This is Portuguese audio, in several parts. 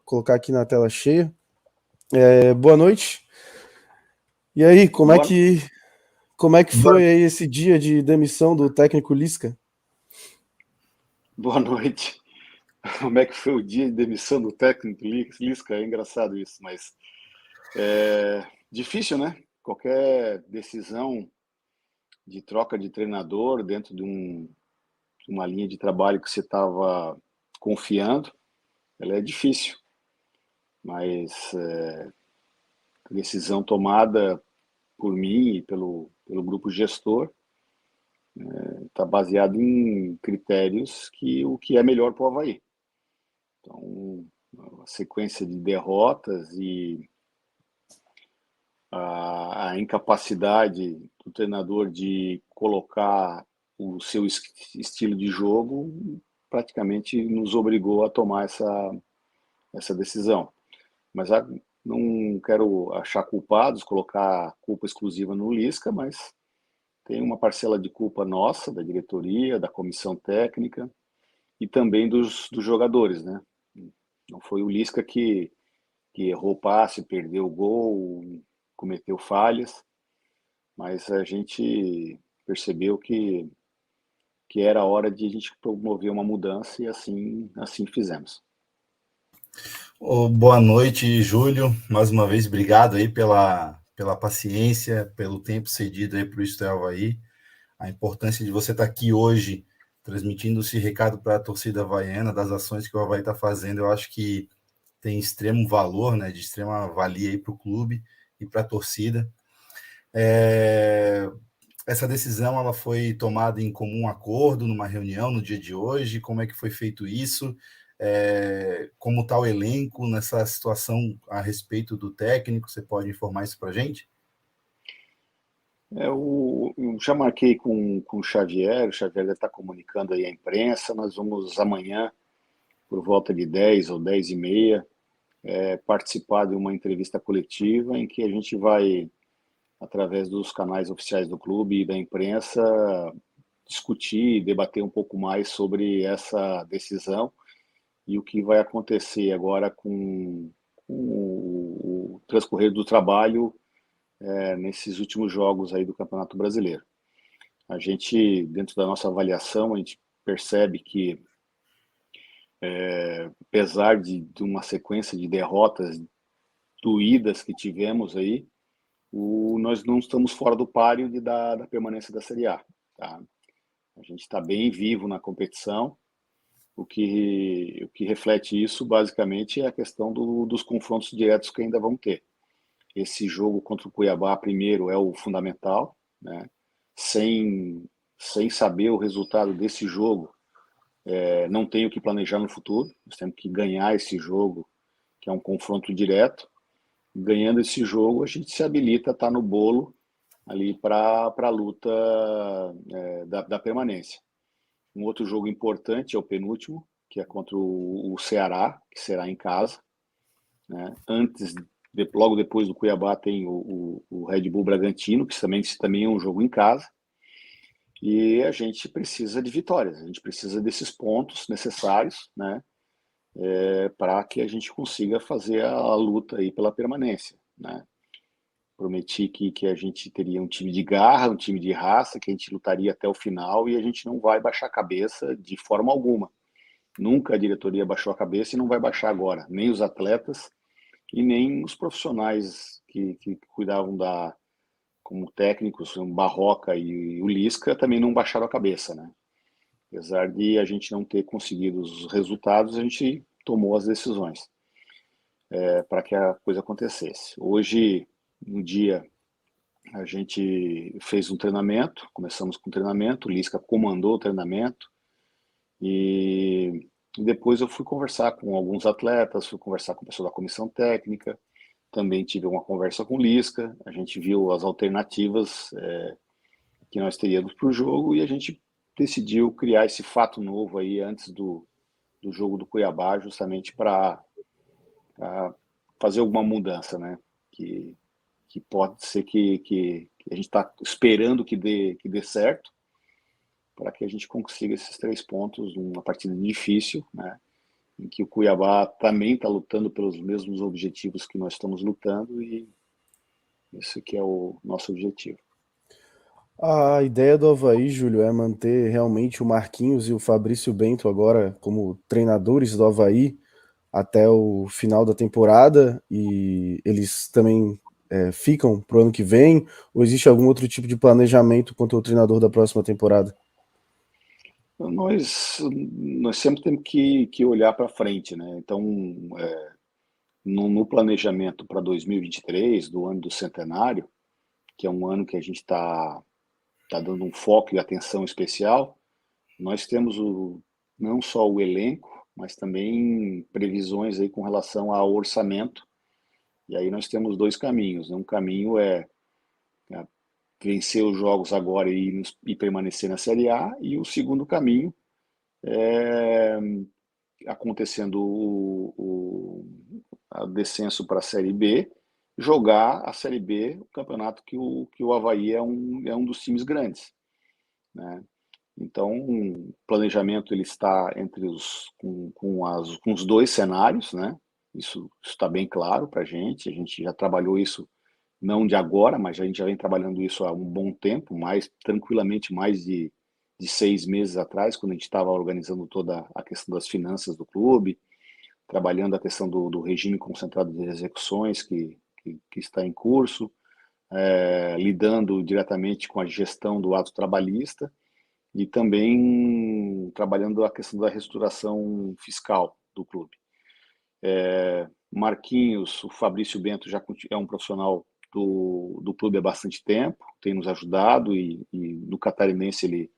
colocar aqui na tela cheia. Boa noite. E aí, como é que foi aí esse dia de demissão do técnico Lisca? Boa noite. Como é que foi o dia de demissão do técnico Lisca? É engraçado isso, mas é difícil, né? Qualquer decisão de troca de treinador dentro de uma linha de trabalho que você estava confiando, ela é difícil. Mas a decisão tomada por mim e pelo grupo gestor está baseada em critérios que o que é melhor para o Avaí. Então, a sequência de derrotas e a incapacidade do treinador de colocar o seu estilo de jogo praticamente nos obrigou a tomar essa decisão. Mas não quero achar culpados, colocar culpa exclusiva no Lisca, mas tem uma parcela de culpa nossa, da diretoria, da comissão técnica e também dos jogadores, né? Não foi o Lisca que errou o passe, perdeu o gol, cometeu falhas, mas a gente percebeu que era hora de a gente promover uma mudança e assim fizemos. Boa noite, Júlio. Mais uma vez, obrigado aí pela paciência, pelo tempo cedido aí para o Isto é Avaí. A importância de você estar aqui hoje, transmitindo esse recado para a torcida havaiana, das ações que o Avaí está fazendo, eu acho que tem extremo valor, né, de extrema valia aí para o clube e para a torcida. Essa decisão ela foi tomada em comum acordo, numa reunião no dia de hoje? Como é que foi feito isso? Como está o elenco nessa situação a respeito do técnico? Você pode informar isso para a gente? Eu já marquei com o Xavier deve estar comunicando aí à imprensa. Nós vamos amanhã, por volta de 10 ou 10 e meia, participar de uma entrevista coletiva em que a gente vai, através dos canais oficiais do clube e da imprensa, discutir e debater um pouco mais sobre essa decisão e o que vai acontecer agora com o transcorrer do trabalho nesses últimos jogos aí do Campeonato Brasileiro. A gente, dentro da nossa avaliação, a gente percebe que, apesar de uma sequência de derrotas doídas que tivemos aí, nós não estamos fora do páreo da permanência da Série A. Tá? A gente está bem vivo na competição. O que reflete isso, basicamente, é a questão dos confrontos diretos que ainda vão ter. Esse jogo contra o Cuiabá, primeiro, é o fundamental, né? Sem saber o resultado desse jogo, não tenho o que planejar no futuro. Nós temos que ganhar esse jogo, que é um confronto direto. Ganhando esse jogo, a gente se habilita a estar no bolo ali para a luta da permanência. Um outro jogo importante é o penúltimo, que é contra o Ceará, que será em casa, né? Logo depois do Cuiabá tem o Red Bull Bragantino, que também é um jogo em casa. E a gente precisa de vitórias, a gente precisa desses pontos necessários, né, para que a gente consiga fazer a luta aí pela permanência, né? Prometi que a gente teria um time de garra, um time de raça, que a gente lutaria até o final e a gente não vai baixar a cabeça de forma alguma. Nunca a diretoria baixou a cabeça e não vai baixar agora, nem os atletas e nem os profissionais que cuidavam como técnicos, o Barroca e o Lisca também não baixaram a cabeça, né? Apesar de a gente não ter conseguido os resultados, a gente tomou as decisões para que a coisa acontecesse. Hoje, no dia, a gente fez um treinamento, começamos com o treinamento, o Lisca comandou o treinamento e depois eu fui conversar com alguns atletas, fui conversar com o pessoal da comissão técnica, também tive uma conversa com o Lisca, a gente viu as alternativas que nós teríamos para o jogo e a gente decidiu criar esse fato novo aí antes do jogo do Cuiabá, justamente para fazer alguma mudança, né? Que pode ser que a gente está esperando que dê certo, para que a gente consiga esses 3 pontos numa partida difícil, né? em que o Cuiabá também está lutando pelos mesmos objetivos que nós estamos lutando, e esse que é o nosso objetivo. A ideia do Avaí, Júlio, é manter realmente o Marquinhos e o Fabrício Bento agora como treinadores do Avaí até o final da temporada, e eles também ficam pro ano que vem, ou existe algum outro tipo de planejamento quanto ao treinador da próxima temporada? Nós sempre temos que olhar para frente, né? Então, no planejamento para 2023, do ano do centenário, que é um ano que a gente está dando um foco e atenção especial, nós temos não só o elenco, mas também previsões aí com relação ao orçamento. E aí nós temos dois caminhos, né? Um caminho é vencer os jogos agora e permanecer na Série A, e o segundo caminho é, acontecendo a descenso para a Série B, jogar a Série B, o campeonato que o Avaí é um dos times grandes, né? Então, o planejamento ele está com os dois cenários, né? Isso está bem claro para a gente já trabalhou isso, não de agora, mas a gente já vem trabalhando isso há um bom tempo, mais tranquilamente, mais de 6 meses atrás, quando a gente estava organizando toda a questão das finanças do clube, trabalhando a questão do regime concentrado de execuções que está em curso, lidando diretamente com a gestão do ato trabalhista e também trabalhando a questão da reestruturação fiscal do clube. Marquinhos, o Fabrício Bento já é um profissional do clube há bastante tempo, tem nos ajudado, e no Catarinense, ele,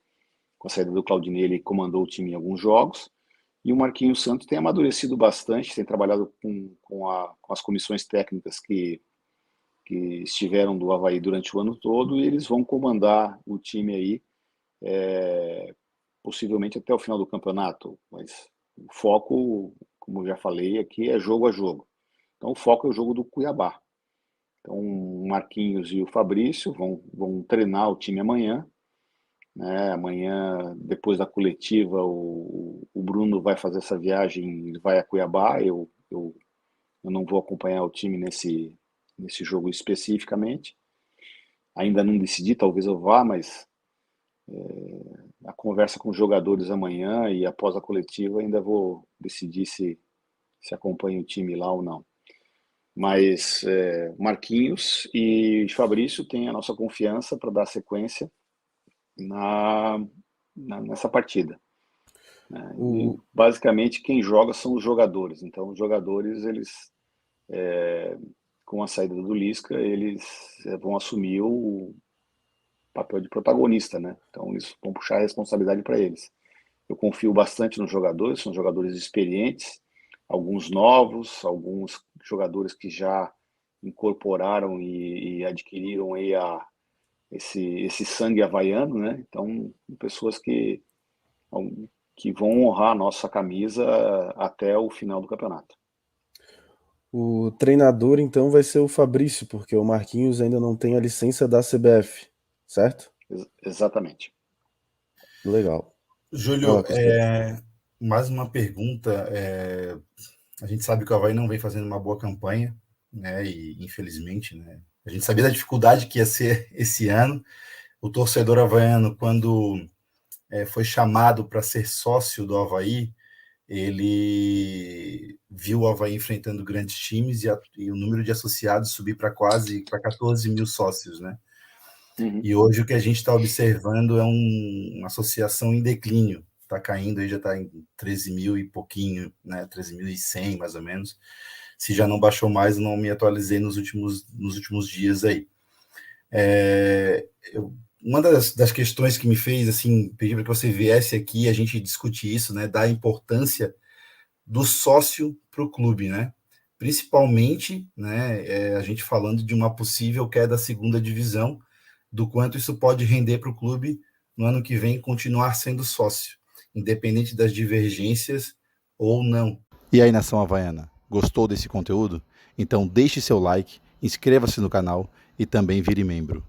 com a saída do Claudinei, ele comandou o time em alguns jogos. E o Marquinhos Santos tem amadurecido bastante, tem trabalhado com as comissões técnicas que estiveram do Avaí durante o ano todo, e eles vão comandar o time aí, possivelmente até o final do campeonato. Mas o foco, como já falei aqui, é jogo a jogo. Então o foco é o jogo do Cuiabá. Então o Marquinhos e o Fabrício vão treinar o time amanhã, né? Amanhã, depois da coletiva, o Bruno vai fazer essa viagem, ele vai a Cuiabá. Eu não vou acompanhar o time nesse jogo especificamente. Ainda não decidi, talvez eu vá, mas a conversa com os jogadores amanhã e após a coletiva ainda vou decidir se acompanho o time lá ou não. Mas Marquinhos e Fabrício têm a nossa confiança para dar sequência nessa partida, né? E, basicamente, quem joga são os jogadores. Então, os jogadores, eles, com a saída do Lisca, eles vão assumir o papel de protagonista, né? Então, eles vão puxar a responsabilidade para eles. Eu confio bastante nos jogadores, são jogadores experientes, alguns novos, alguns jogadores que já incorporaram e adquiriram aí esse sangue havaiano, né? Então, pessoas que vão honrar a nossa camisa até o final do campeonato. O treinador, então, vai ser o Fabrício, porque o Marquinhos ainda não tem a licença da CBF, certo? Exatamente. Legal. Júlio, mais uma pergunta. A gente sabe que o Avaí não vem fazendo uma boa campanha, né? E infelizmente, né? A gente sabia da dificuldade que ia ser esse ano. O torcedor havaiano, quando foi chamado para ser sócio do Avaí, ele viu o Avaí enfrentando grandes times e o número de associados subir para 14 mil sócios, né? Uhum. E hoje o que a gente está observando é uma associação em declínio, está caindo, aí já está em 13 mil e pouquinho, né? 13.100 mais ou menos. Se já não baixou mais, eu não me atualizei nos últimos dias aí. Uma das questões que me fez assim pedir para que você viesse aqui a gente discutir isso, né, da importância do sócio para o clube, né, principalmente, né, a gente falando de uma possível queda da segunda divisão, do quanto isso pode render para o clube no ano que vem continuar sendo sócio, independente das divergências ou não. E aí, nação havaiana, gostou desse conteúdo? Então deixe seu like, inscreva-se no canal e também vire membro.